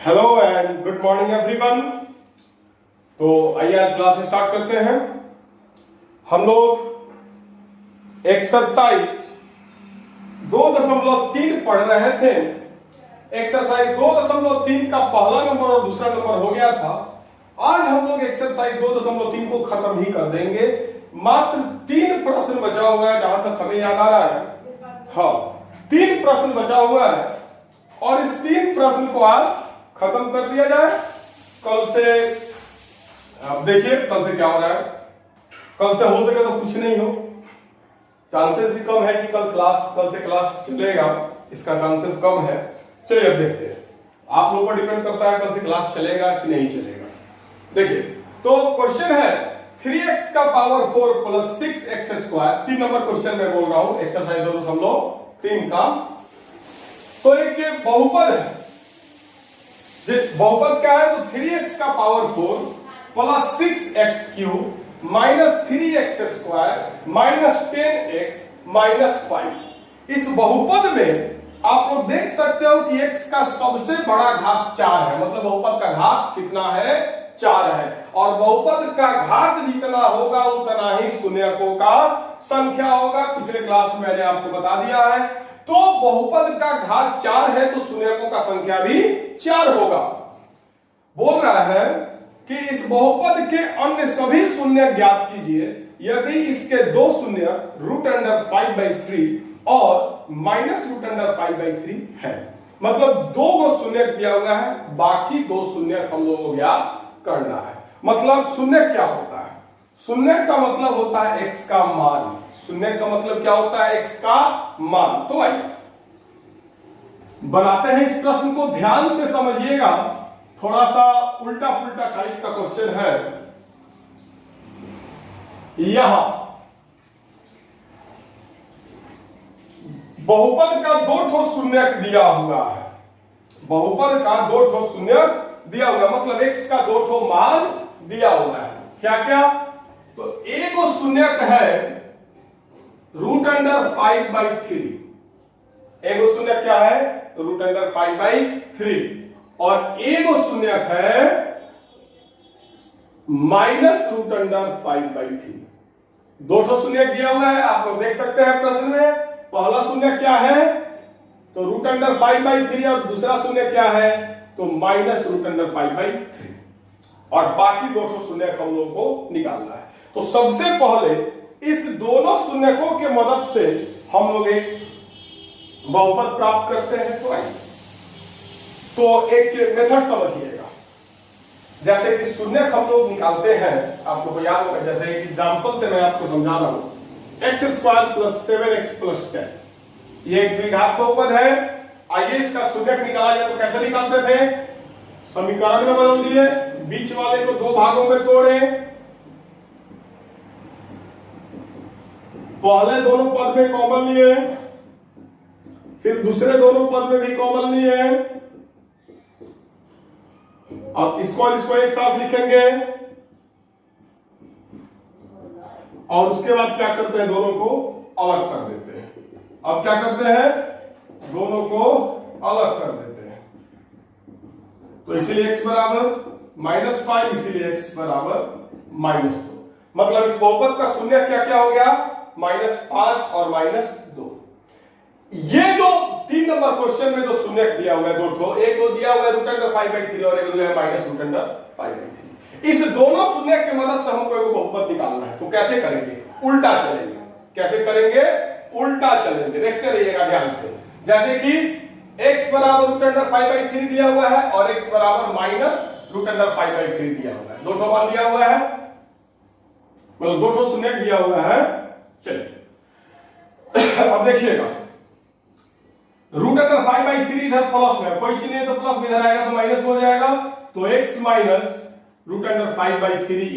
Hello and good morning everyone. तो आइए आज क्लास स्टार्ट करते हैं। हम लोग एक्सरसाइज 2.3 पढ़ रहे थे। एक्सरसाइज 2.3 का पहला नंबर और दूसरा नंबर हो गया था। आज हम लोग एक्सरसाइज 2.3 को खत्म ही कर देंगे। मात्र 3 प्रश्न बचा हुआ है जहां तक हमें याद आ रहा है। हाँ, 3 प्रश्न बचा हुआ है और इस 3 प्रश्न को आज खत्म कर दिया जाए। कल से आप देखिए कल से क्या हो रहा है। कल से हो सके तो कुछ नहीं हो, चांसेस भी कम है कि कल से क्लास चलेगा, इसका चांसेस कम है। चलिए अब देखते हैं, आप लोगों पर डिपेंड करता है कल से क्लास चलेगा कि नहीं चलेगा। देखिए तो क्वेश्चन है 3x का power 4 plus 6x square. 3 number question में बोल रहा हूं, एक्सरसाइज 2.3 का। तो एक बहुपद है, बहुपद क्या है? तो 3x का power 4 plus 6x cube minus 3x square minus 10x minus 5। इस बहुपद में आप लोग देख सकते हो कि x का सबसे बड़ा घात 4 है, मतलब बहुपद का घात कितना है? 4 है। और बहुपद का घात जितना होगा उतना ही शून्यकों का संख्या होगा। पिछले क्लास में मैंने आपको बता दिया है। तो बहुपद का घात 4 है तो शून्यकों का संख्या भी 4 होगा। बोल रहा है कि इस बहुपद के अन्य सभी शून्य ज्ञात कीजिए यदि इसके 2 शून्य √5/3 और -√5/3 है। मतलब 2 को शून्य दिया हुआ है, बाकी 2 शून्य हम लोगों को ज्ञात करना है। मतलब शून्य क्या होता है? शून्य का मतलब होता है x का मान। शून्य का मतलब क्या होता है? x का मान। तो आइए बनाते हैं इस प्रश्न को, ध्यान से समझिएगा। थोड़ा सा उल्टा पुल्टा टाइप का क्वेश्चन है। यहां बहुपद का 2 ठो शून्य दिया हुआ है। बहुपद का 2 ठो शून्य दिया हुआ, मतलब x का 2 ठो मान दिया हुआ है। क्या क्या? तो एक शून्य है √5/3। एक शून्य क्या है? √5/3। और एक शून्य है -√5/3। 2 ठो शून्य दिया हुआ है, आप लोग देख सकते हैं प्रश्न में। पहला शून्य क्या है? तो √5/3 और दूसरा शून्य क्या है? तो -√5/3। और बाकी 2 ठो शून्य हम लोगों को निकालना है। तो सबसे पहले इस दोनों शून्यकों के मदद से हम लोग एक बहुपद प्राप्त करते हैं। तो एक मेथड समझिएगा। जैसे कि शून्य हम लोग निकालते हैं, आप लोगों को याद होगा, जैसे एक एग्जांपल से मैं आपको समझा रहा हूं। x² + 7x + 10 ये एक द्विघात बहुपद है। आइए इसका शून्य निकाला जाए तो कैसे निकालते थे? समीकरण में बदल दिए, बीच वाले को 2 भागों में तोड़े, पहले दोनों पद में कॉमन लिए, फिर दूसरे दोनों पद में भी कॉमन लिए। अब इसको एक साथ लिखेंगे और उसके बाद क्या करते हैं? दोनों को अलग कर देते हैं। अब क्या करते हैं? दोनों को अलग कर देते हैं। तो इसीलिए x बराबर -5, इसीलिए x बराबर -2। मतलब इस बहुपद का शून्य क्या क्या हो गया? -5 और -2। ये जो 3 नंबर क्वेश्चन में जो शून्य दिया हुआ है 2 ठो, एक तो दिया हुआ है √5/3 और एक दिया है -√5/3। इस दोनों शून्य की मदद से हमको एक बहुपद निकालना है। तो कैसे करेंगे? उल्टा चलेंगे। कैसे करेंगे? उल्टा चलेंगे। देखते रहिएगा ध्यान से। जैसे कि x बराबर √5/3 दिया हुआ है और x बराबर -√5/3 दिया हुआ है। 2 ठो मान दिया हुआ है, मतलब 2 ठो शून्य दिया हुआ है। चलिए अब देखिएगा, √5/3 इधर प्लस में, कोई चीज नहीं तो प्लस में इधर आएगा तो माइनस हो जाएगा। तो x -√5/3 =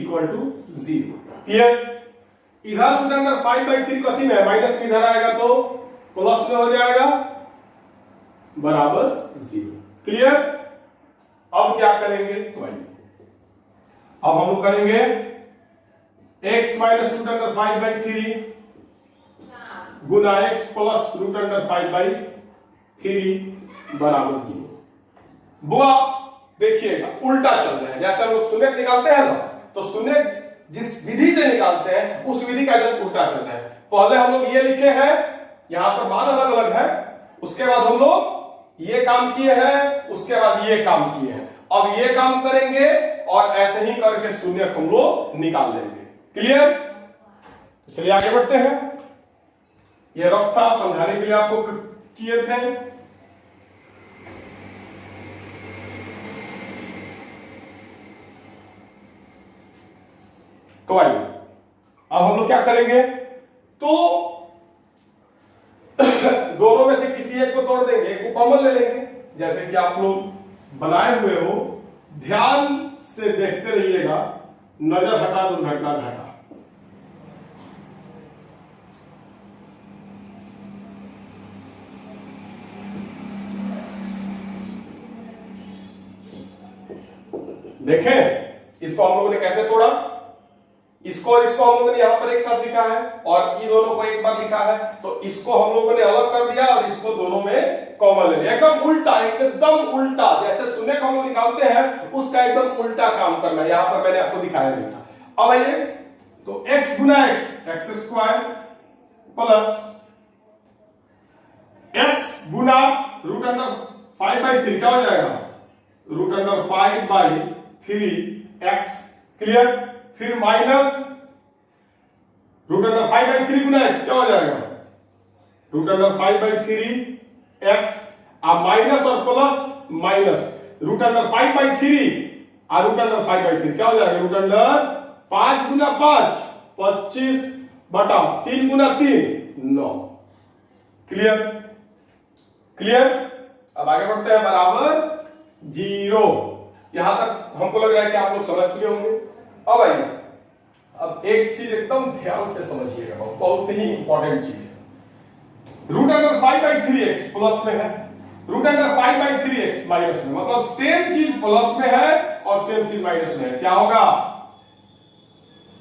0। क्लियर? इधर √5/3 कथी में है? माइनस में, इधर आएगा तो प्लस में हो जाएगा, बराबर 0। क्लियर? अब क्या करेंगे? तो आइए अब हम लोग करेंगे x -√5/3 गुना x प्लस √5/3 बराबर 0। बुआ देखिएगा उल्टा चल रहा है। जैसे हम लोग शून्य निकालते हैं ना, तो शून्य जिस विधि से निकालते हैं उस विधि का जस्ट उल्टा चल रहा है। पहले हम लोग ये लिखे हैं, यहां पर मान अलग अलग है, उसके बाद हम लोग ये काम किए हैं, उसके बाद ये काम किए हैं। अब ये काम करेंगे और ऐसे ही करके शून्य हम लोग निकाल देंगे। क्लियर? तो चलिए आगे बढ़ते हैं। ये रफ था, समझाने के लिए आपको किए थे। तो आइए अब हम लोग क्या करेंगे, तो दोनों में से किसी एक को तोड़ देंगे, एक को कॉमन ले लेंगे। जैसे कि आप लोग बनाए हुए हो, ध्यान से देखते रहिएगा, नजर हटा दुर्घटना घटा। देखें इसको हम लोगों ने कैसे तोड़ा, इसको और इसको हम लोगों ने यहां पर एक साथ लिखा है और इन दोनों को एक बार लिखा है, तो इसको हम लोगों ने अलग कर दिया और इसको दोनों में कॉमन ले लिया। एकदम उल्टा, एकदम उल्टा, जैसे शून्य को हम लोग निकालते हैं उसका एकदम उल्टा काम करना। यहां पर मैंने आपको दिखाया नहीं था। अब आइए, तो x गुना एक्स स्क्वायर प्लस x गुना रूट अंडर 5/3 क्या हो जाएगा, रूट अंडर 5/3 x। क्लियर? फिर माइनस रूट अंडर 5/3 गुना x क्या हो जाएगा, रूट अंडर 5/3 x। अब माइनस और प्लस माइनस, रूट अंडर 5/3 और रूट अंडर 5/3 क्या हो जाएगा, रूट अंडर 5 गुना 5 25 बटा 3 गुना 3 9। क्लियर? क्लियर? अब आगे बढ़ते हैं, बराबर 0। यहां तक हमको लग रहा है कि आप लोग समझ चुके होंगे। अब आइए, अब एक चीज एकदम ध्यान से समझिएगा, बहुत ही इंपॉर्टेंट चीज है। रूट अंडर 5/3x प्लस में है, रूट अंडर 5/3x माइनस में, मतलब सेम चीज प्लस में है और सेम चीज माइनस में है। क्या होगा,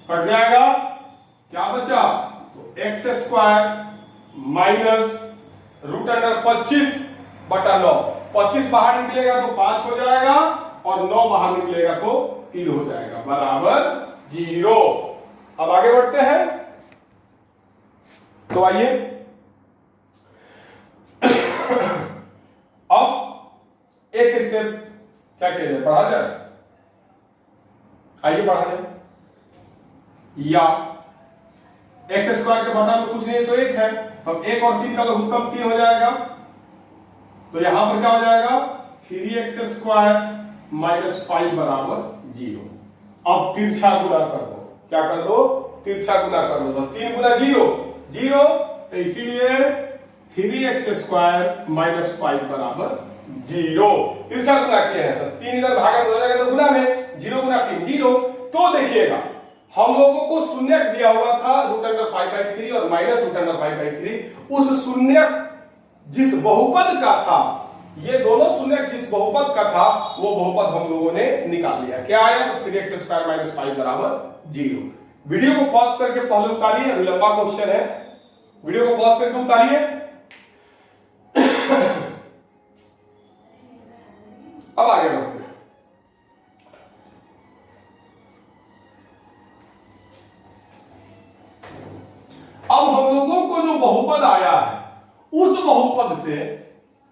कट जाएगा, क्या बचा, तो X square minus root under 25/9। 25 बाहर निकलेगा तो 5 हो जाएगा और 9 बाहर निकलेगा तो 3 हो जाएगा, बराबर 0। अब आगे बढ़ते हैं, तो आइए अब एक स्टेप क्या किया जाए, पढ़ा जाए। आइए पढ़ा जाए। या एक्स स्क्वायर के बटा में कुछ नहीं है तो 1 है, तो 1 और 3 का लघुत्तम 3 हो जाएगा। तो यहां पर क्या हो जाएगा, 3x स्क्वायर माइनस 5 बराबर 0। अब तिरछा गुना कर दो, क्या कर दो, तिरछा गुना कर दो। तो 3 गुना 0 0, तो इसीलिए 3x स्क्वायर माइनस 5 बराबर 0। तिरछा गुना किया है तो 3 इधर भागा हो जाएगा, तो गुना में 0 गुना 3 0। तो देखिएगा हम लोगों को शून्य दिया हुआ था रूट अंडर 5/3 और माइनस रूट अंडर 5/3। उस शून्य जिस बहुपद का था, ये दोनों शून्य जिस बहुपद का था वो बहुपद हम लोगों ने निकाल लिया। क्या आया, 3x स्क्वायर माइनस 5 बराबर 0। वीडियो को पॉज करके पहले उतारिए, अभी लंबा क्वेश्चन है, वीडियो को पॉज करके उतारिए। अब आगे बढ़ते हैं। अब हम लोगों को जो बहुपद आया है उस बहुपद से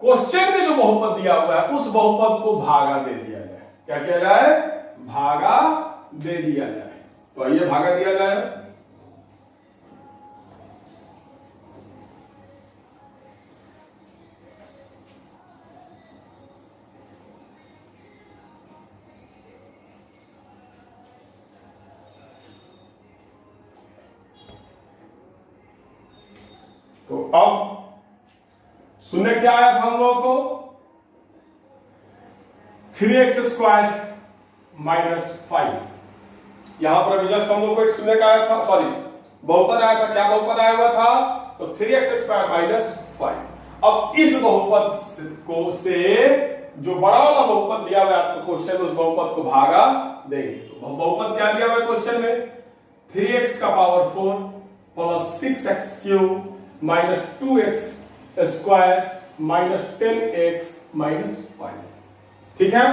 क्वेश्चन में जो बहुपद दिया हुआ है उस बहुपद को भागा दे दिया जाए। क्या किया जाए, भागा दे दिया जाए। तो आइए भागा दिया जाए। तो अब शून्य क्या आया था हम लोगों को, 3x स्क्वायर माइनस 5। यहां पर अभी जस्ट हम लोग को एक शून्य का आया था, सॉरी बहुपद आया था। क्या बहुपद आया हुआ था, तो 3x स्क्वायर माइनस 5। अब इस बहुपद को से जो बड़ा वाला बहुपद दिया हुआ है आपको क्वेश्चन, उस बहुपद को भागा देंगे। तो बहुपद क्या दिया हुआ है क्वेश्चन में, 3x का power 4 plus 6x cube minus 2x square minus 10x minus 5। ठीक है,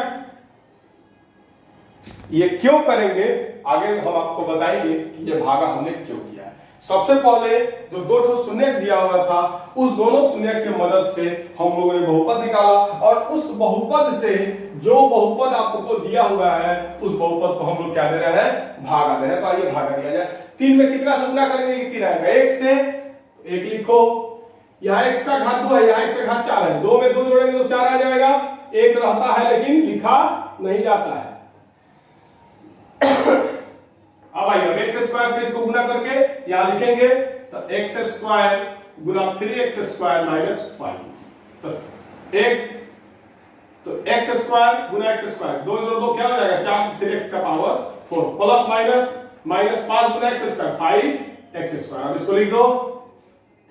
ये क्यों करेंगे आगे हम आपको बताएंगे कि ये भागा हमने क्यों किया है। सबसे पहले जो दो ठो शून्यक दिया हुआ था उस दोनों शून्यक की मदद से हम लोगों ने बहुपद निकाला और उस बहुपद से जो बहुपद आपको दिया हुआ है उस बहुपद को हम लोग क्या दे रहे हैं, भागा दे रहे हैं। तो आइए भागा दिया जाए। 3 में कितना से गुना करेंगे कि 3 आएगा, 1 से 1 लिखो, यहाँ x का घात 2 है, यहाँ x का घात 4 है, 2 में 2 जोड़ेंगे तो 4 आ जाएगा, 1 रहता है लेकिन लिखा नहीं जाता है। अब आइए अब एक्स स्क्वायर से इसको गुना करके यहां लिखेंगे तो एक्स स्क्वायर गुना 3x स्क्वायर माइनस 5 तो एक्स स्क्वायर गुना एक्स स्क्वायर 2 2 क्या हो जाएगा 4 3x का पावर 4 प्लस माइनस माइनस 5 गुना एक्स स्क्वायर 5x स्क्वायर। अब इसको लिख दो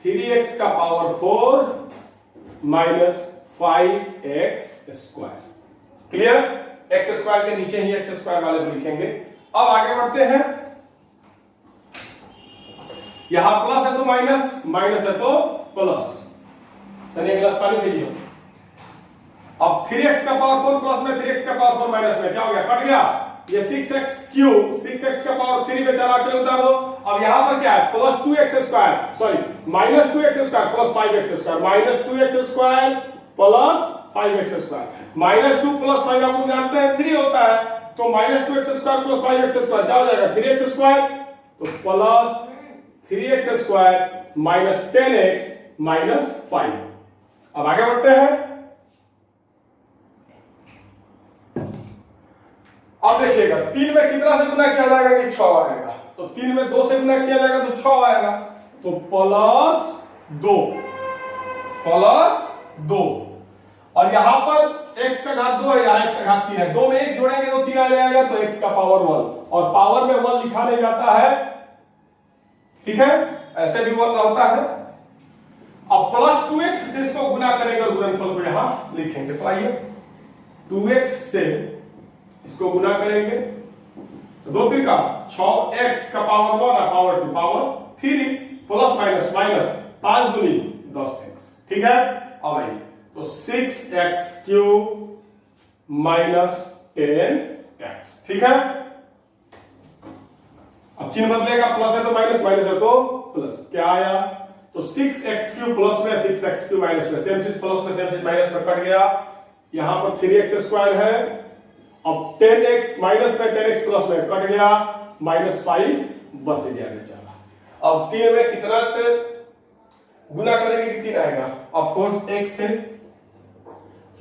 3x का power 4 minus 5x square. Clear? X square के नीचे ही एक्स स्क्वायर वाले को लिखेंगे। अब आगे बढ़ते हैं, यहां प्लस है तो माइनस, माइनस है तो प्लस, एक गिलास पानी लीजिए। अब 3x का पावर 4 प्लस में 3x का पावर 4 माइनस में क्या हो गया, कट गया। ये 6x क्यूब 6x का पावर 3 में चला के उतार दो। अब यहां पर क्या है plus 2x square sorry minus 2x square plus 5x square minus 2x square plus 5x square minus 2 plus 5 आप लोग जानते हैं 3 होता है तो minus 2x square plus 5x square क्या हो जाएगा 3x स्क्वायर तो plus 3x square minus 10x minus 5। अब आगे बढ़ते हैं। अब देखिएगा 3 में कितना से गुना किया जाएगा कि 6 आएगा तो 3 में 2 से गुना किया जाएगा तो 6 आएगा तो प्लस 2 और यहां पर x का घात 2 है यहां x का घात 3 है 2 में 1 जोड़ेंगे तो 3 आ जाएगा तो x का पावर 1 और पावर में 1 लिखा नहीं जाता है, ठीक है, ऐसे भी 1 रहता है। अब प्लस 2x से इसको गुना करेंगे और गुणनफल को यहां लिखेंगे तो आइए 2x से इसको गुना करेंगे तो 2 3 का 6x का पावर 1 और power 2 power 3 plus minus minus 5 दूनी 10x, ठीक है। अब आइए तो 6x क्यूब माइनस 10x, ठीक है। अब चिन्ह बदलेगा प्लस है तो माइनस माइनस है तो प्लस, क्या आया तो 6x क्यूब प्लस में 6x क्यूब माइनस में सेम चीज प्लस में सेम चीज माइनस में कट गया। यहां पर 3x स्क्वायर है अब 10x माइनस में 10x प्लस में कट गया माइनस 5 बच गया बेचारा। अब 3 में कितना से गुना करेंगे कि 3 आएगा, ऑफ कोर्स x से,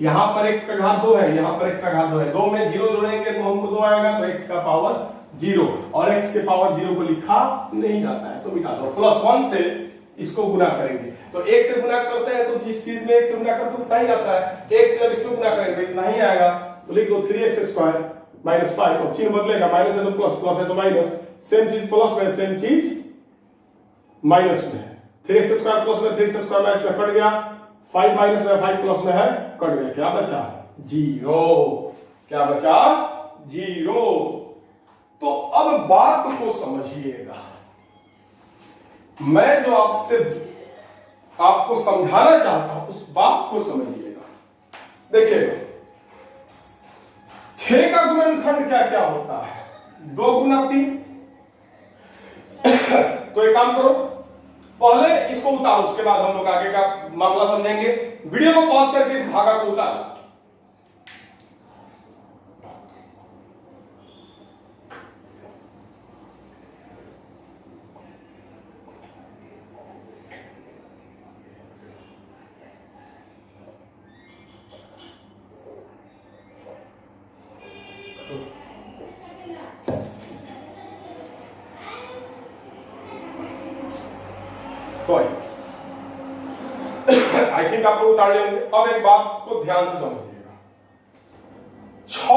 यहां पर x का घात 2 है यहां पर x का घात 2 है 2 में 0 जोड़ेंगे तो हमको 2 आएगा तो x का पावर 0 और x के पावर 0 को लिखा नहीं जाता है तो मिटा दो। प्लस 1 से इसको गुना करेंगे तो 1 से गुना करते हैं तो जिस चीज में 1 से गुना करते हैं उतना ही आता है 1 से अब इसको गुना करेंगे इतना ही आएगा तो लिख दो 3x स्क्वायर माइनस 5 और चिन्ह बदलेगा माइनस है तो प्लस प्लस है तो माइनस सेम चीज प्लस में सेम चीज माइनस में 3x स्क्वायर प्लस में 3x स्क्वायर माइनस में कट गया 5 माइनस में 5 प्लस में है कट गया क्या बचा 0, क्या बचा 0। तो अब बात को समझिएगा, मैं जो आपको समझाना चाहता हूं उस बात को समझिएगा। देखिएगा 6 का गुणनखंड क्या क्या होता है 2 गुना 3 तो एक काम करो पहले इसको उतारो उसके बाद हम लोग आगे का मामला समझेंगे। वीडियो को पॉज करके इस भागा को उतारो। तो आई थिंक आप लोग उतार लेंगे। अब एक बात को ध्यान से समझिएगा 6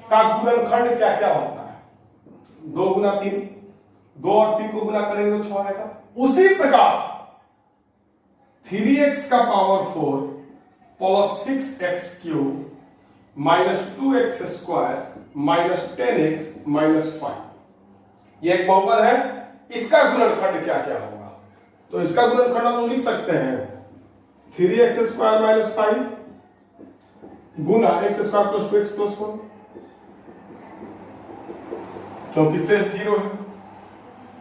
का गुणनखंड क्या क्या होता है 2 गुना 3 2 और 3 को गुना करेंगे तो 6 आएगा। उसी प्रकार 3x का power 4 plus 6x cube minus 2x square minus 10x minus 5 ये एक बहुपद है। इसका गुणनखंड क्या क्या होगा तो इसका गुणनखंड हम लिख सकते हैं 3x स्क्वायर माइनस 5 गुना x square plus 2x plus 4 क्योंकि शेष जीरो है,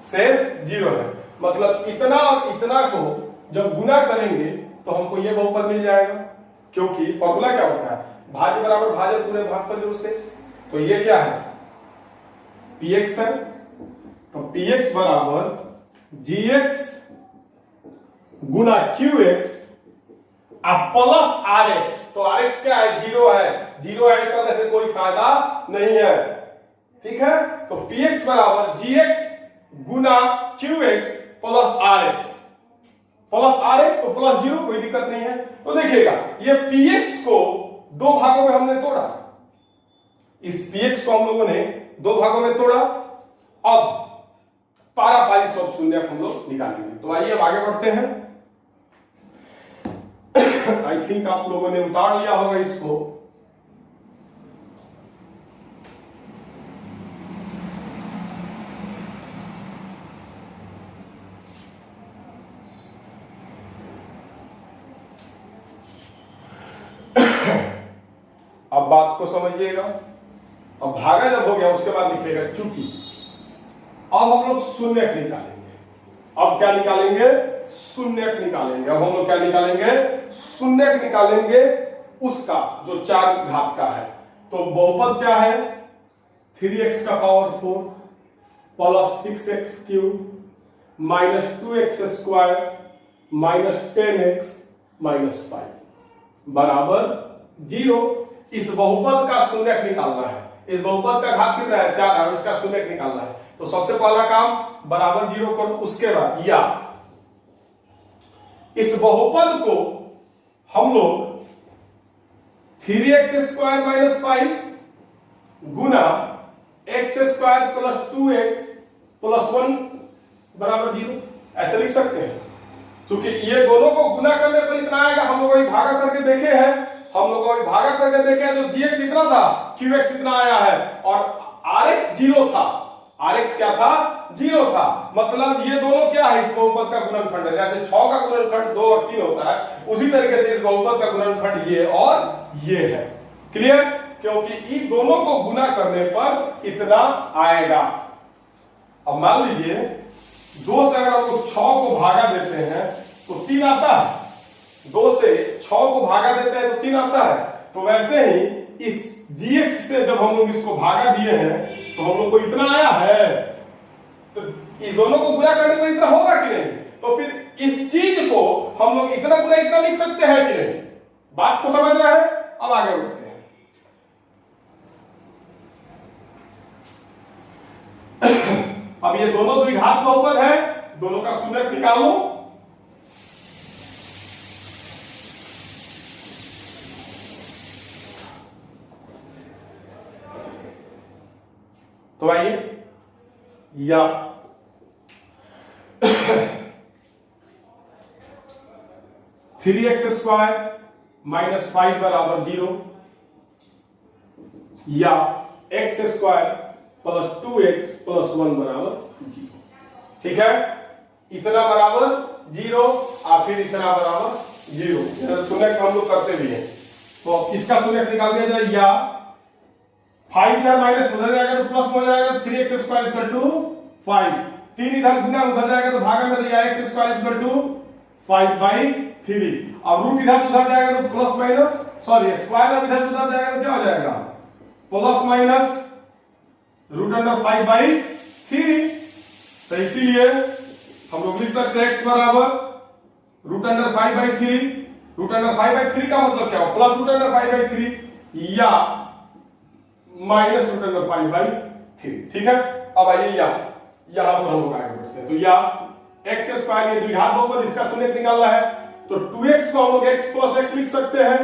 शेष जीरो है। मतलब इतना और इतना को जब गुना करेंगे तो हमको ये बहुपद मिल जाएगा, क्योंकि फॉर्मूला क्या होता है, भाज्य बराबर भाज्य पूरे भागफल जोड़ शेष। तो ये क्या है, px है, तो px बराबर gx गुना qx प्लस rx। तो rx क्या है, जीरो है, जीरो ऐड करने से कोई फायदा नहीं है, ठीक है। तो px बराबर gx गुना qx plus rx, plus rx तो प्लस जीरो, कोई दिक्कत नहीं है। तो देखिएगा ये px को दो भागों में हमने तोड़ा, इस px को हम लोगों ने दो भागों में तोड़ा। अब पारापारी सब शून्य हम लोग निकालेंगे। तो आइए अब आगे बढ़ते हैं। आई थिंक आप लोगों ने उतार लिया होगा इसको। अब बात को समझिएगा। अब भागा जब हो गया उसके बाद लिखिएगा चूंकि। अब हम लोग शून्यक निकालेंगे। अब क्या निकालेंगे, शून्यक निकालेंगे। अब हम लोग क्या निकालेंगे, शून्यक निकालेंगे उसका जो 4 घात का है। तो बहुपद क्या है, 3x का power 4 plus 6x cube minus 2x square minus 10x minus 5 बराबर 0। इस बहुपद का शून्यक निकालना है। इस बहुपद का घात कितना है, 4 है, इसका शून्यक निकालना है। तो सबसे पहला काम बराबर 0 करो, उसके बाद या इस बहुपद को हम लोग 3x स्क्वायर माइनस 5 गुना x square plus 2x plus 1 बराबर 0 ऐसे लिख सकते हैं। क्योंकि ये दोनों को गुना करने पर इतना आएगा। हम लोग भागा करके देखे हैं, हम लोग भागा करके देखे हैं, तो gx इतना था, qx इतना आया है और rx 0 था। rx क्या था, 0 था। मतलब ये दोनों क्या है, इस बहुपद का गुणनखंड है। जैसे 6 का गुणनखंड 2 और 3 होता है, उसी तरीके से इस बहुपद का गुणनखंड ये और ये है। क्लियर, क्योंकि इन दोनों को गुना करने पर इतना आएगा। अब मान लीजिए 2 से अगर हम लोग 6 को भागा देते हैं तो 3 आता है, 2 से 6 को भागा देते हैं तो 3 आता है। तो वैसे ही इस gx से जब हम लोग इसको भागा दिए हैं तो हम लोग को इतना आया है। तो इस दोनों को गुना करने पर इतना होगा कि नहीं, तो फिर इस चीज को हम लोग इतना गुना इतना लिख सकते हैं कि नहीं। बात को समझ रहे हैं। अब आगे बढ़ते हैं। अब ये दोनों द्विघात बहुपद है, दोनों का शून्यक निकाल लो। तो आइए या 3x स्क्वायर माइनस 5 बराबर 0 या x square plus 2x plus 1 बराबर 0। ठीक है, इतना बराबर 0 और फिर इतना बराबर 0। शून्यक हम लोग करते भी हैं। तो इसका शून्यक निकाल दिया जाए, या 5 इधर माइनस उधर जाएगा तो प्लस हो जाएगा, 3x स्क्वायर इक्वल टू 5। 3 इधर गुना उधर जाएगा तो भागा में, तो x स्क्वायर इक्वल टू 5/3। अब रूट इधर से उधर जाएगा तो प्लस माइनस, सॉरी स्क्वायर अब इधर से उधर जाएगा तो क्या हो जाएगा, प्लस माइनस रूट अंडर 5/3। तो इसीलिए हम लोग लिख सकते हैं x बराबर रूट अंडर 5/3। रूट अंडर 5/3 का मतलब क्या हो, प्लस रूट अंडर 5/3 या माइनस रूट अंडर 5/3। ठीक है, अब आइए यहां पर हम लोग आगे बढ़ते हैं। तो या एक्स स्क्वायर, ये द्विघात बहुपद, इसका शून्यक निकालना है। तो 2x को हम लोग x प्लस x लिख सकते हैं,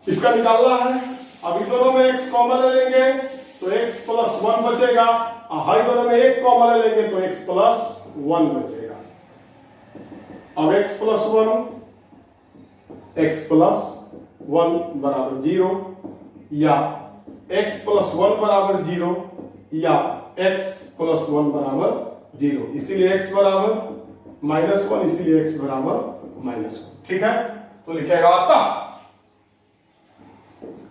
इसका निकालना है। अब इन दोनों में x कॉमन ले लेंगे तो x प्लस 1 बचेगा, और हर दोनों में 1 कॉमन ले लेंगे तो x प्लस 1 बचेगा। अब x प्लस 1 बराबर 0 या x प्लस 1 बराबर 0 या x प्लस 1 बराबर 0। इसीलिए x बराबर -1, इसीलिए x बराबर -1। ठीक है, तो लिखेगा अतः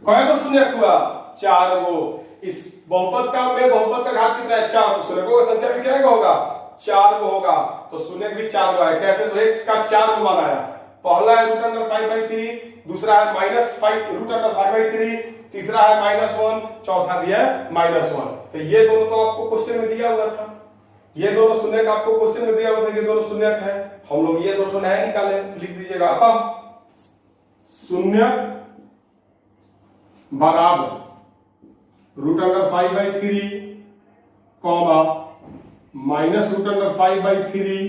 कौन को शून्यक हुआ, 4 गो। इस बहुपद का में बहुपद का घात कितना है 4, तो शून्य का संख्या भी क्या होगा 4 को होगा, तो शून्य भी 4 को है। कैसे, तो x का 4 को माना है। पहला है √5/3, दूसरा है -5√5/3, तीसरा है -1, चौथा भी है -1। तो ये दोनों तो आपको क्वेश्चन में दिया हुआ था, ये दोनों शून्य का आपको क्वेश्चन में दिया हुआ था, ये दोनों शून्य है। हम लोग ये दोनों नया निकाले, लिख दीजिएगा। अतः शून्य बराबर √5/3, -√5/3,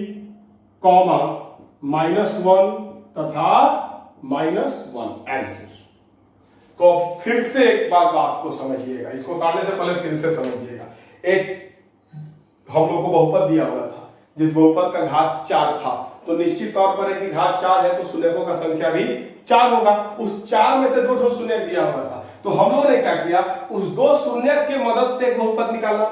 -1 तथा -1 आंसर। तो फिर से एक बार बात को समझिएगा, इसको उतारने से पहले फिर से समझिएगा। एक हम लोग को बहुपद दिया हुआ था, जिस बहुपद का घात 4 था, तो निश्चित तौर पर है कि घात 4 है तो शून्यकों का संख्या भी 4 होगा। उस 4 में से 2 शून्य दिया हुआ था, तो हम लोगों ने क्या किया, उस 2 शून्य की मदद से एक बहुपद निकाला।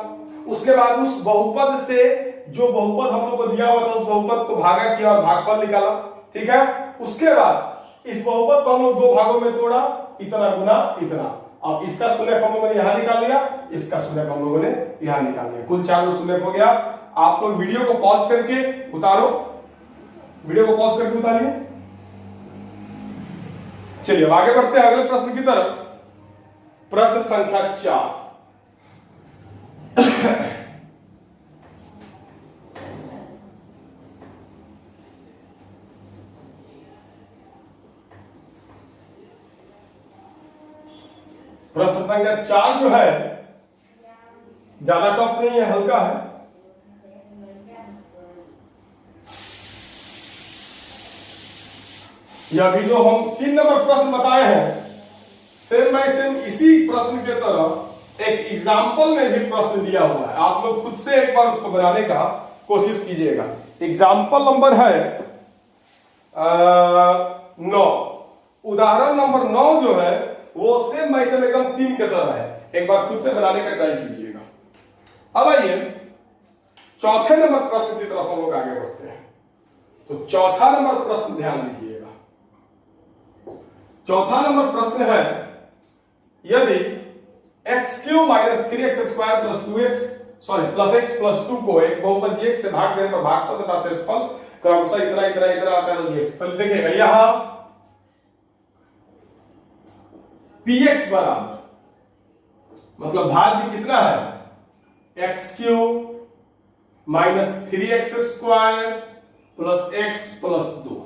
उसके बाद उस बहुपद से जो बहुपद हम लोग को दिया हुआ था उस बहुपद को भागा किया और भागफल निकाला। ठीक है, उसके बाद इस बहुपद को हम लोग 2 भागों में तोड़ा, इतना गुना इतना। अब इसका शून्य हम लोगों ने यहां निकाल लिया, इसका शून्य हम लोगों ने यहां निकाल लिया, कुल 4 शून्य हो गया। आप लोग वीडियो को पॉज करके उतारो, वीडियो को पॉज करके उतारिए। चलिए अब आगे बढ़ते हैं अगले प्रश्न की तरफ। प्रश्न संख्या 4। प्रश्न संख्या 4 जो है ज्यादा टफ नहीं है, हल्का है। यह भी जो हम 3 नंबर प्रश्न बताए हैं, सेम बाय सेम इसी प्रश्न के तरह एक एग्जाम्पल में भी प्रश्न दिया हुआ है। आप लोग खुद से एक बार उसको बनाने का कोशिश कीजिएगा। एग्जाम्पल नंबर है 9। उदाहरण नंबर 9 जो है वो सेम बाय सेम एकदम 3 के तरह है। एक बार खुद से बनाने का ट्राई कीजिएगा। अब आइए चौथे नंबर प्रश्न की तरफ हम लोग आगे बढ़ते हैं। तो चौथा नंबर प्रश्न ध्यान दीजिएगा। चौथा नंबर प्रश्न है, यदि x³ - 3x² + 2x plus x + 2 को एक बहुपद gx से भाग देने पर भागफल तथा शेषफल क्रमशः इतना इतना इतना आता है तो gx। तो देखिएगा यहां px बराबर मतलब भाज्य कितना है x³ - 3x² + x + 2।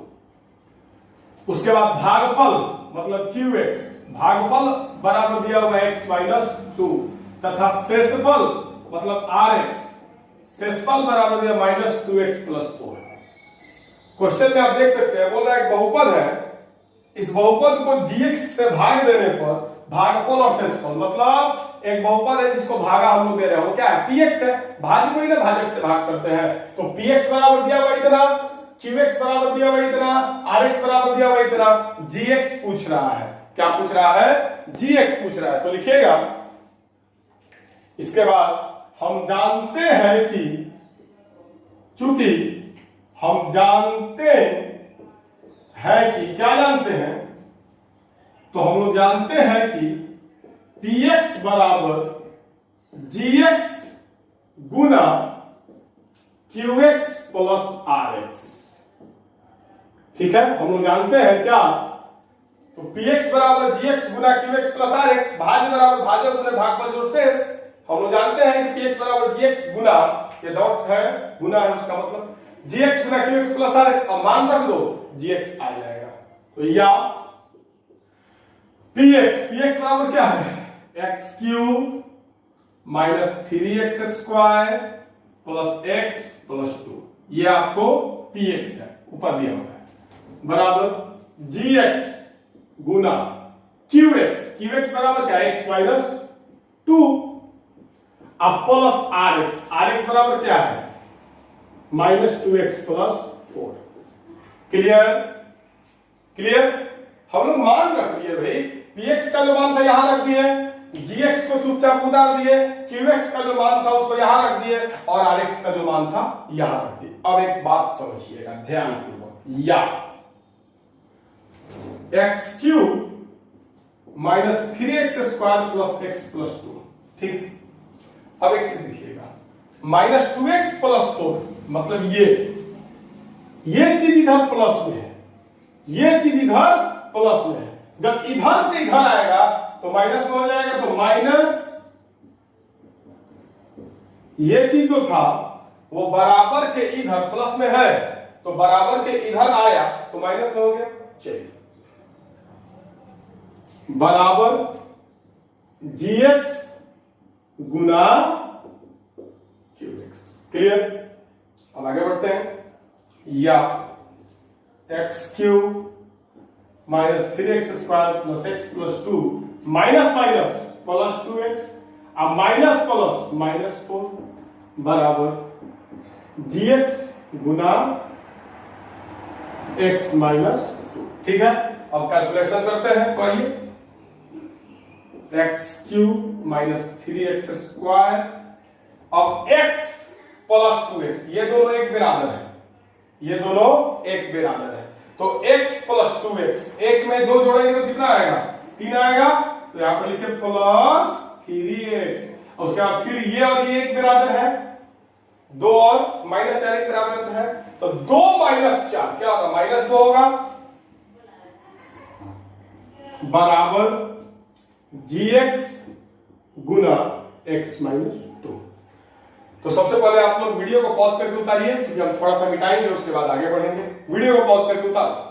उसके बाद भागफल मतलब qx, भागफल बराबर दिया हुआ x - 2 तथा शेषफल मतलब rx, शेषफल बराबर दिया -2x + 4। क्वेश्चन में आप देख सकते हैं, बोल रहा है एक बहुपद है, इस बहुपद को gx से भाग देने पर भागफल और शेषफल, मतलब एक बहुपद है जिसको भागा हम लोग दे रहे हैं, वो क्या है px है, भाज्य को ही ना भाजक से भाग करते हैं। तो px बराबर दिया हुआ इतना, qx बराबर दिया हुआ इतना, rx बराबर दिया हुआ इतना, gx पूछ रहा है। क्या पूछ रहा है? gx पूछ रहा है। तो लिखिएगा, इसके बाद हम जानते हैं कि, चूंकि हम जानते हैं कि, क्या जानते हैं? तो हम लोग जानते हैं कि px बराबर gx गुना qx प्लस rx। ठीक है, हम लोग जानते हैं क्या? तो px बराबर gx गुना qx प्लस rx, भाज्य बराबर भाजक गुना भागफल जोड़ शेष। हम लोग जानते हैं कि px बराबर gx गुना, ये डॉट है, गुना है उसका मतलब gx गुना qx प्लस rx। अब मान रख दो, gx आ जाएगा। तो या px बराबर क्या है? x³ - 3x² plus x plus 2, ये आपको px है, ऊपर दिया हुआ है, बराबर gx गुना qx बराबर क्या? x - 2 अब प्लस rx बराबर क्या है? -2x + 4। क्लियर? क्लियर? हम लोग मान रख दिए भाई, px का जो मान था यहां रख दिए, gx को चुपचाप उतार दिए, qx का जो मान था उसको यहां रख दिए और rx का जो मान था यहां रख दिए। अब एक बात समझिएगा ध्यानपूर्वक, या x³ - 3x² + x + 2 ठीक। अब एक चीज देखिएगा, -2x+4 मतलब ये चीज इधर प्लस में है, ये चीज इधर प्लस में है। जब इधर से इधर आएगा तो माइनस में हो जाएगा, तो माइनस ये चीज जो था वो बराबर के इधर प्लस में है, तो बराबर के इधर आया तो माइनस में हो गया। चलिए, बराबर gx गुना qx। क्लियर? अब आगे बढ़ते हैं, या x³ -3x² + x + 2 minus minus plus 2x, अब माइनस प्लस -4 बराबर gx गुना x - 2। ठीक है, अब कैलकुलेशन करते हैं। तो आइए, x³ -3x², अब x + 2x, ये दोनों एक बराबर है, ये दोनों एक बराबर है। तो x + 2x, एक में दो जोड़ेंगे तो कितना आएगा? 3 आएगा। तो यहां पर लिखे +3x, उसके बाद फिर ये और ये एक बराबर है, 2 और -4 एक बराबर है, तो 2 - 4 क्या होगा? -2 होगा, बराबर gx गुना x - 2। तो सबसे पहले आप लोग वीडियो को पॉज करके उतारिए, क्योंकि हम थोड़ा सा मिटाएंगे, उसके बाद आगे बढ़ेंगे। वीडियो को पॉज करके उतार।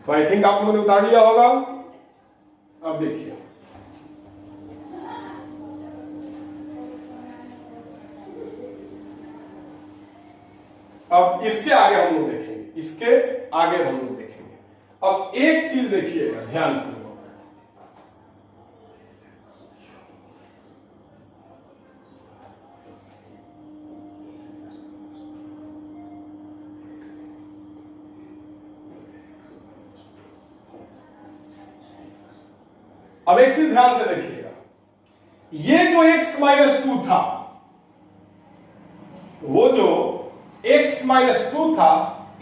तो आई थिंक आप लोगों ने उतार लिया होगा। अब देखिए, अब इसके आगे हम लोग देखेंगे, इसके आगे हम लोग देखेंगे। अब एक चीज देखिएगा ध्यानपूर्वक, अब एक चीज ध्यान से देखिएगा, ये जो x - 2 था, वो जो x - 2 था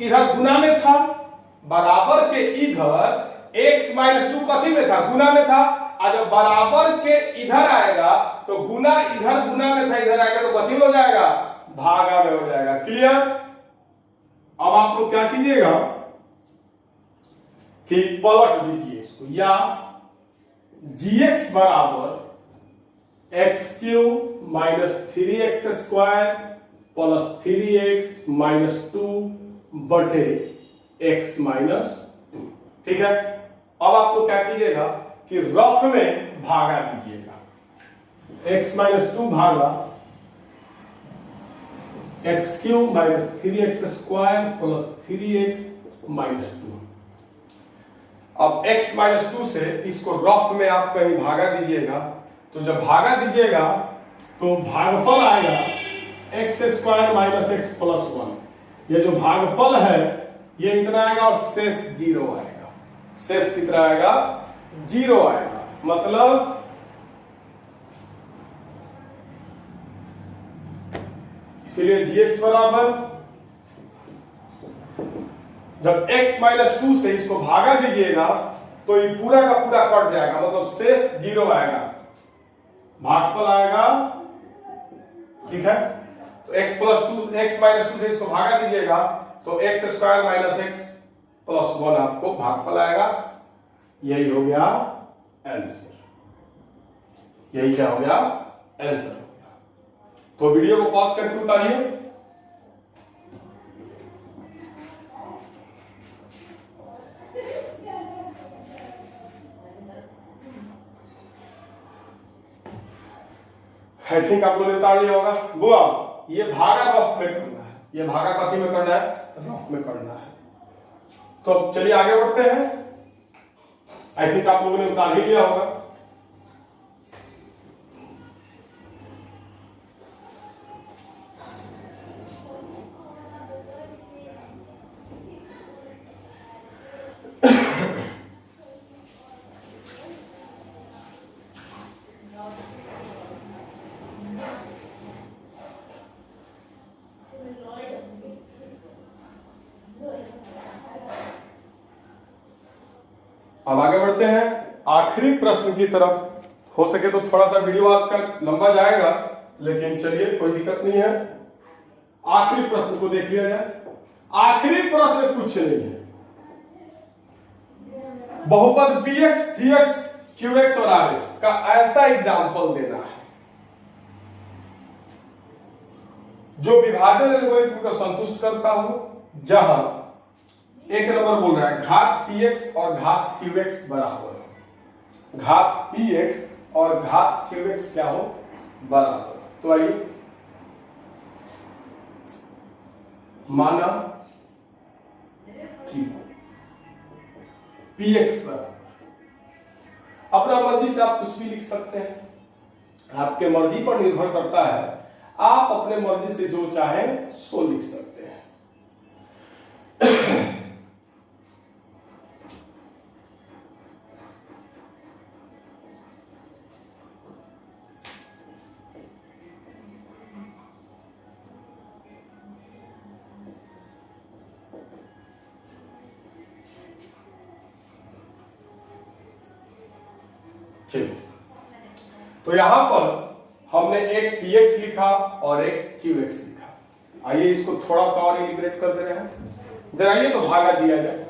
इधर गुना में था, बराबर के इधर x - 2 कथी में था? गुना में था। और जब बराबर के इधर आएगा तो गुना इधर गुना में था, इधर आएगा तो कथी हो जाएगा? भागा में हो जाएगा। क्लियर? अब आप लोग क्या कीजिएगा कि पलट दीजिए इसको, या gx बराबर x³ -3x² + 3x - 2 बटे x - 2। ठीक है, अब आपको क्या कीजिएगा कि रफ में भागा दीजिएगा, x - 2 भागा x³ -3x² + 3x - 2। अब x - 2 से इसको रफ में आप कहीं भागा दीजिएगा, तो जब भागा दीजिएगा तो भागफल आएगा x² - x + 1। ये जो भागफल है ये इतना आएगा और शेष 0 आएगा। शेष कितना आएगा? 0 आएगा। मतलब इसीलिए gx बराबर, जब x - 2 से इसको भागा दीजिएगा तो ये पूरा का पूरा कट जाएगा, मतलब शेष 0 आएगा, भागफल आएगा। ठीक है, तो x - 2 से इसको भागा दीजिएगा तो x² - x + 1 आपको भागफल आएगा। यही हो गया आंसर। यही क्या हो गया? आंसर हो गया। तो वीडियो को पॉज करके उतारिए। आई थिंक आप लोगों ने उतार लिया होगा। बुआ, ये भागा रफ में करना है, ये भागा कथी में करना है? रफ में करना है। तो अब चलिए आगे बढ़ते हैं। आई थिंक आप लोगों ने उतार ही लिया होगा। अब आगे बढ़ते हैं आखिरी प्रश्न की तरफ। हो सके तो थोड़ा सा वीडियो आज का लंबा जाएगा, लेकिन चलिए कोई दिक्कत नहीं है। आखिरी प्रश्न को देख लिया जाए। आखिरी प्रश्न कुछ नहीं है, बहुपद px, gx, qx और rx का ऐसा एग्जाम्पल देना है जो विभाजन एल्गोरिथ्म को संतुष्ट करता हो, जहां एक नंबर बोल रहा है घात px और घात qx बराबर हो। घात px और घात qx क्या हो? बराबर। तो आइए माना कि px बराबर, अपना मर्जी से आप कुछ भी लिख सकते हैं, आपके मर्जी पर निर्भर करता है। आप अपने मर्जी से जो चाहें सो लिख सकते हैं। चलिए, तो यहां पर हमने एक px लिखा और एक qx लिखा। आइए इसको थोड़ा सा और इलिब्रेट कर दे रहे हैं। जरा आइए तो भागा दिया जाए।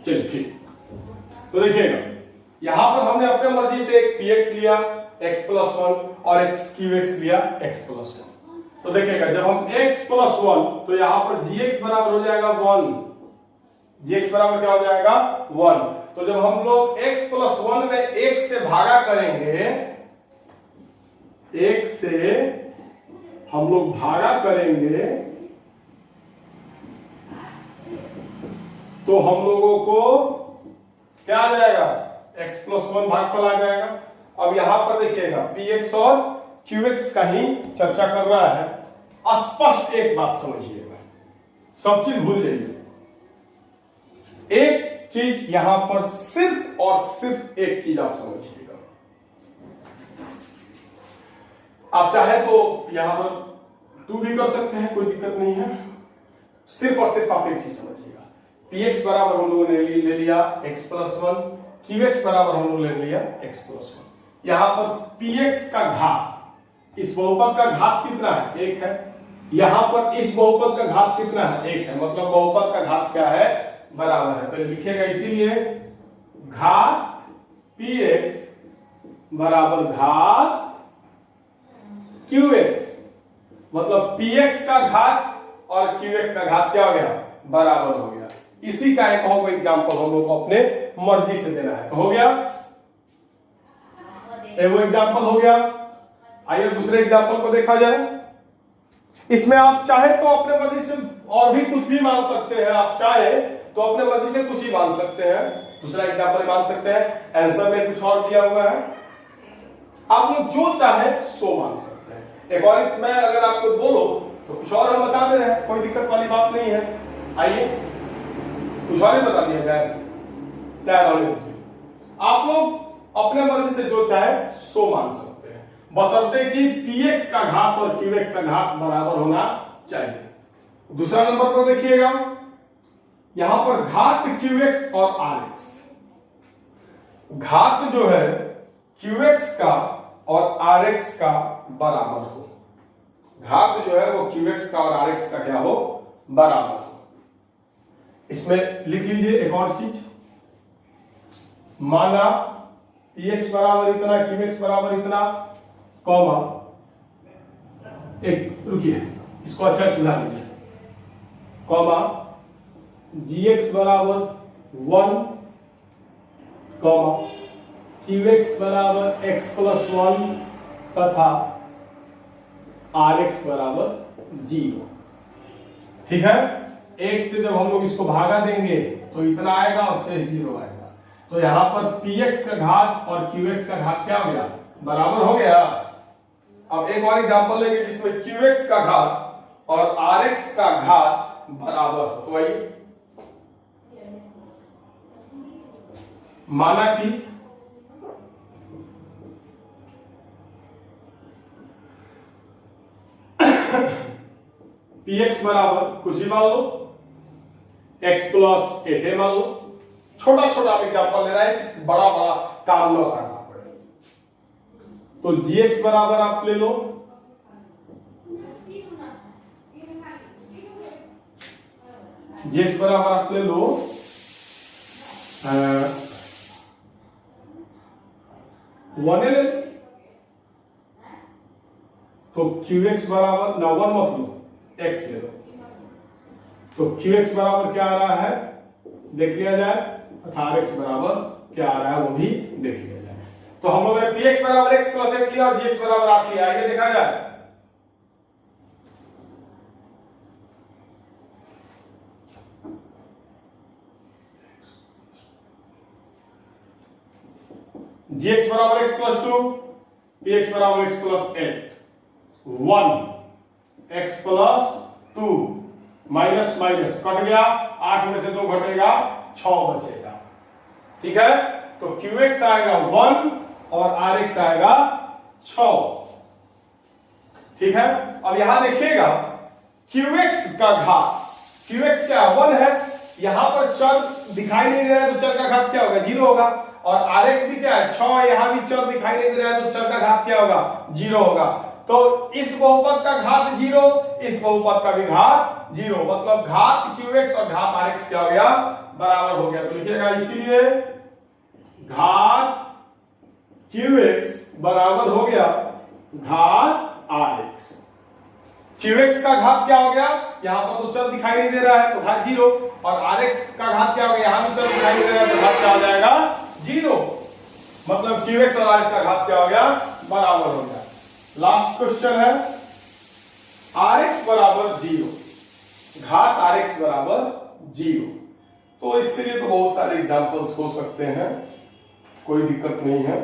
चलिए ठीक। तो देखिएगा यहां पर हमने अपने मर्जी से एक px लिया x+1 और एक qx लिया x+1। तो देखिएगा जब हम x+1 तो यहां पर gx बराबर हो जाएगा 1। gx बराबर क्या हो जाएगा? 1। तो जब हम लोग x+1 में 1 से भागा करेंगे, 1 से हम लोग भागा करेंगे तो हम लोगों को क्या आ जाएगा? x+1 भागफल आ जाएगा। अब यहां पर देखिएगा px और qx का ही चर्चा कर रहा है। स्पष्ट एक बात समझिएगा, सब चीज भूल जाइए। एक चीज यहां पर सिर्फ और सिर्फ एक चीज आप समझिएगा। आप चाहे तो यहां पर 2 भी कर सकते हैं, कोई दिक्कत नहीं है। सिर्फ और सिर्फ आप एक चीज समझिएगा, px बराबर हम लोगों ने ले लिया x+1, qx बराबर हम लोग ले लिया x+1। यहां पर px का घात, इस बहुपद का घात कितना है? 1 है। यहां पर इस बहुपद का घात कितना है? 1 है। मतलब बहुपद का घात क्या है? बराबर है। तो लिखिएगा इसीलिए घात px बराबर घात qx, मतलब px का घात और qx का घात क्या हो गया? बराबर हो गया। इसी का एक और एग्जांपल हम लोग को अपने मर्जी से देना है। तो हो गया, वो एग्जांपल हो गया। आइए दूसरे एग्जांपल को देखा जाए। इसमें आप चाहे तो अपने मर्जी से और भी कुछ भी मान सकते हैं। आप चाहे तो अपने मर्जी से कुछ ही मान सकते हैं। दूसरा एग्जांपल मान सकते हैं, आंसर में कुछ और दिया हुआ है, आप लोग जो चाहे सो मान सकते हैं। एक और मैं अगर आपको बोलो तो कुछ और हम बता दे रहे हैं, कोई दिक्कत वाली बात नहीं है। आइए कुछ और ही बता दिया जाए, चाहे वाले आप लोग अपने मर्जी से जो चाहे सो मान सकते हैं, बशर्ते कि px का घात और qx का घात बराबर होना चाहिए। दूसरा नंबर को देखिएगा, यहां पर घात qx और rx, घात जो है qx का और rx का बराबर हो, घात जो है वो qx का और rx का क्या हो, बराबर हो। इसमें लिख लीजिए एक और चीज, माना px बराबर इतना, qx बराबर इतना, कॉमा एक, रुकिए इसको अच्छा सुधार लीजिए, कॉमा gx बराबर 1, कॉमा qx बराबर x प्लस 1 तथा rx बराबर 0। ठीक है, एक से जब हम लोग इसको भागा देंगे तो इतना आएगा और शेष 0 आएगा। तो यहां पर px का घात और qx का घात क्या हो गया, बराबर हो गया। अब एक और एग्जांपल लेंगे जिसमें qx का घात और rx का घात बराबर हो। तो वही माना कि px बराबर कुछ ही मान लो, x प्लस 8 मान लो, छोटा छोटा एग्जांपल ले रहा है कि बड़ा बड़ा काम न करना पड़े। तो gx बराबर आप ले लो, gx बराबर आप ले लो 1 ले, तो qx बराबर ना 1 मत लो, x ले लो, तो qx बराबर क्या आ रहा है देख लिया जाए, तथा rx बराबर क्या आ रहा है वो भी देख लिया जाए। तो हम लोगों ने px बराबर x प्लस 8 लिया और gx बराबर 8 लिया, ये देखा जाए। gx बराबर x प्लस 2, px बराबर x plus 8, 1 x plus 2 minus minus cut गया, 8 में से 2 घटेगा 6 बचेगा। ठीक है, तो qx आएगा 1 और rx आएगा 6। ठीक है, अब यहां देखिएगा qx का घात, qx क्या 1 है, यहां पर चर दिखाई नहीं दे रहा है तो चर का घात क्या होगा, 0 होगा। और rx भी क्या है 6, यहां भी चर दिखाई नहीं दे रहा है तो चर का घात क्या होगा, 0 होगा। तो इस बहुपद का घात 0, इस बहुपद का भी घात 0, मतलब घात qx और घात rx क्या हो गया, बराबर हो गया। तो लिखिएगा इसीलिए घात qx बराबर हो गया घात rx। qx का घात क्या हो गया, यहां पर तो चर दिखाई नहीं दे रहा है तो घात 0, और rx का घात क्या हो गया, यहां भी चर दिखाई नहीं दे रहा है तो घात क्या हो जाएगा, 0। मतलब qx और rx का घात क्या हो गया, बराबर हो गया। लास्ट क्वेश्चन है rx बराबर 0, घात rx बराबर 0। तो इसके लिए तो बहुत सारे एग्जांपल्स हो सकते हैं, कोई दिक्कत नहीं है।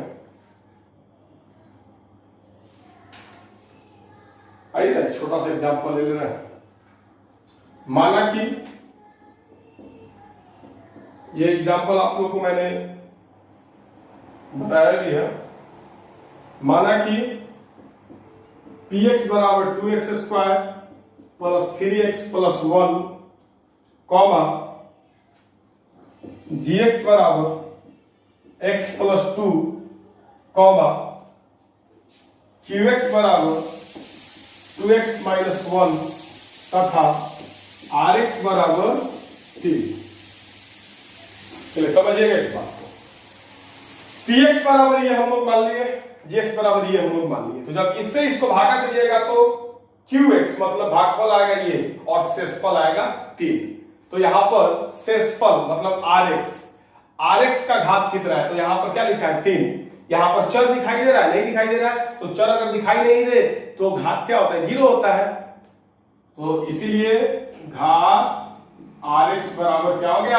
आइए छोटा सा एग्जांपल ले लेना है। माना कि ये एग्जांपल आप लोगों को मैंने बताया भी है। माना कि px बराबर 2x square plus 3x plus 1, comma gx बराबर x प्लस 2, कॉमा qx बराबर 2x माइनस 1 तथा rx बराबर 3। चलिए समझिएगा इस बात को। px बराबर ये हम लोग मान लिए, gx बराबर ये हम लोग मान लिए। तो जब इससे इसको भागा दीजिएगा तो qx मतलब भागफल आएगा ये और शेषफल आएगा 3। तो यहां पर शेषफल मतलब rx का घात कितना है, तो यहां पर क्या लिखा है 3। यहां पर चर दिखाई दे रहा है, नहीं दिखाई दे रहा है, तो चर अगर दिखाई नहीं दे तो घात क्या होता है, 0 होता है। तो इसीलिए घात rx बराबर क्या हो गया,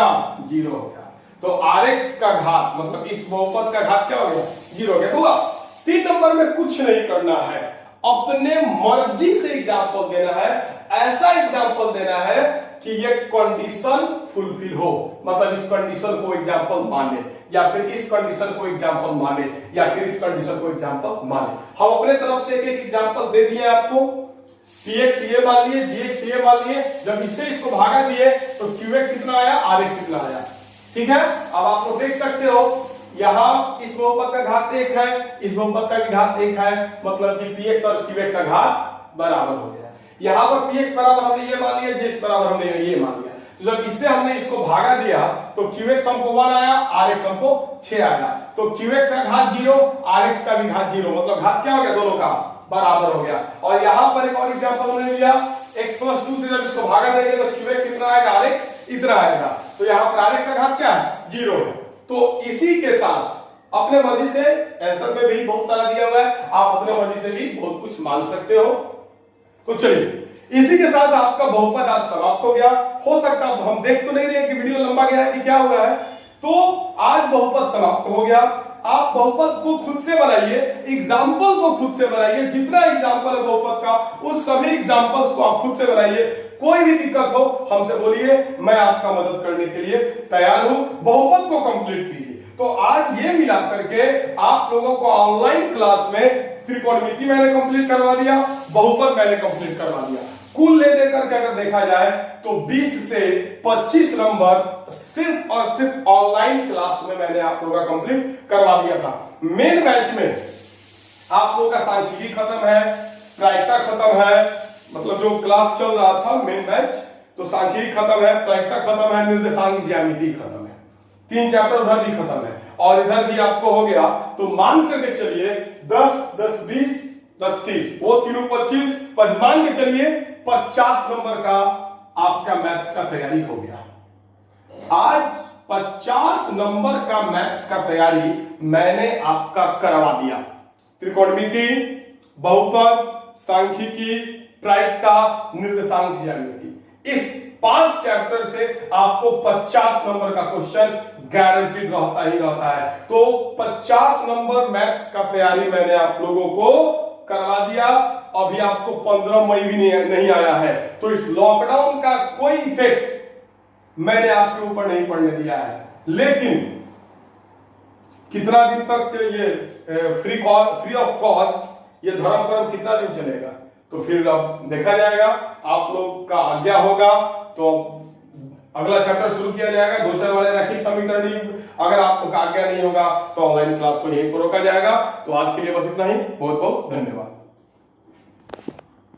0 हो गया। तो rx का घात मतलब इस बहुपद का घात क्या हो गया, 0 हो गया। हुआ 3 नंबर में कुछ नहीं करना है, अपने मर्जी से एग्जाम्पल देना है, ऐसा एग्जाम्पल देना है कि ये कंडीशन फुलफिल हो, मतलब इस कंडीशन को एग्जाम्पल माने, या फिर इस कंडीशन को एग्जाम्पल माने, या फिर इस कंडीशन को एग्जाम्पल माने। हम अपने तरफ से एक एक एग्जाम्पल दे दिए आपको। px ये मान लिए, gx ये मान लिए, जब इससे इसको भागा दिए तो qx कितना आया, rx कितना आया। ठीक है, अब आप लोग देख सकते हो यहां इस बहुपद का घात 1 है, इस बहुपद का भी घात 1 है, मतलब कि px और qx का घात बराबर हो गया। यहां पर px बराबर हमने ये मान लिया, gx बराबर हमने ये मान लिया। तो जब इससे हमने इसको भागा दिया तो qx हमको 1 आया, rx हमको 6 आया। तो qx का घात 0, rx का भी घात 0, मतलब घात क्या हो गया, दोनों का बराबर हो गया। और यहां पर एक और एग्जांपल हमने लिया, x + 2 से जब इसको भागा देंगे तो qx कितना आएगा, rx इतना आएगा। तो यहां पर rx का घात क्या है, 0 है। तो इसी के साथ अपने मर्जी से, आंसर में भी बहुत सारा दिया हुआ है, आप अपने मर्जी से भी बहुत कुछ मान सकते हो। तो चलिए इसी के साथ आपका बहुपद आज समाप्त हो गया। हो सकता है हम देख तो नहीं रहे कि वीडियो लंबा गया है कि क्या हुआ है, तो आज बहुपद समाप्त हो गया। आप बहुपद को खुद से बनाइए, एग्जाम्पल को खुद से बनाइए, जितना एग्जाम्पल है बहुपद का उस सभी एग्जाम्पल्स को आप खुद से बनाइए। कोई भी दिक्कत हो हमसे बोलिए, मैं आपका मदद करने के लिए तैयार हूं। बहुपद को कंप्लीट कीजिए। तो आज ये मिला करके आप लोगों को ऑनलाइन क्लास में त्रिकोणमिति मैंने कंप्लीट करवा दिया, बहुपद मैंने कंप्लीट करवा दिया। कुल ले देकर के अगर देखा जाए तो 20 से 25 नंबर सिर्फ और सिर्फ ऑनलाइन क्लास में मैंने आप लोगों का कंप्लीट करवा दिया था। मेन बैच में आप लोगों का सांख्यिकी खत्म है, प्रायिकता खत्म है, मतलब जो क्लास चल रहा था मेन बैच, तो सांख्यिकी खत्म है, प्रायिकता खत्म है, निर्देशांक ज्यामिति खत्म है, 3 चैप्टर उधर भी खत्म है और इधर भी आपको हो गया। तो मान करके चलिए 10, 10, 20, 10, 30, वो तीनों 25, मान के चलिए 50 नंबर का आपका मैथ्स का तैयारी हो गया। आज 50 नंबर का मैथ्स का तैयारी मैंने आपका करवा दिया। त्रिकोणमिति, बहुपद, सांख्यिकी, प्रायिकता, निर्देशांक ज्यामिति, इस 5 चैप्टर से आपको 50 नंबर का क्वेश्चन गारंटीड रहता ही रहता है। तो 50 नंबर मैथ्स का तैयारी मैंने आप लोगों को करवा दिया। अभी आपको 15 मई भी नहीं आया है, तो इस लॉकडाउन का कोई इफेक्ट मैंने आपके ऊपर नहीं पड़ने दिया है। लेकिन कितना दिन तक ये फ्री ऑफ कॉस्ट ये धर्म कर्म कितना दिन चलेगा, तो फिर अब देखा जाएगा। आप लोग का आज्ञा होगा तो अगला चैप्टर शुरू किया जाएगा, गोचर वाले रैखिक समीकरण। अगर आपको आज्ञा नहीं होगा तो ऑनलाइन क्लास को यहीं पर रोका जाएगा। तो आज के लिए बस इतना ही। बहुत बहुत धन्यवाद।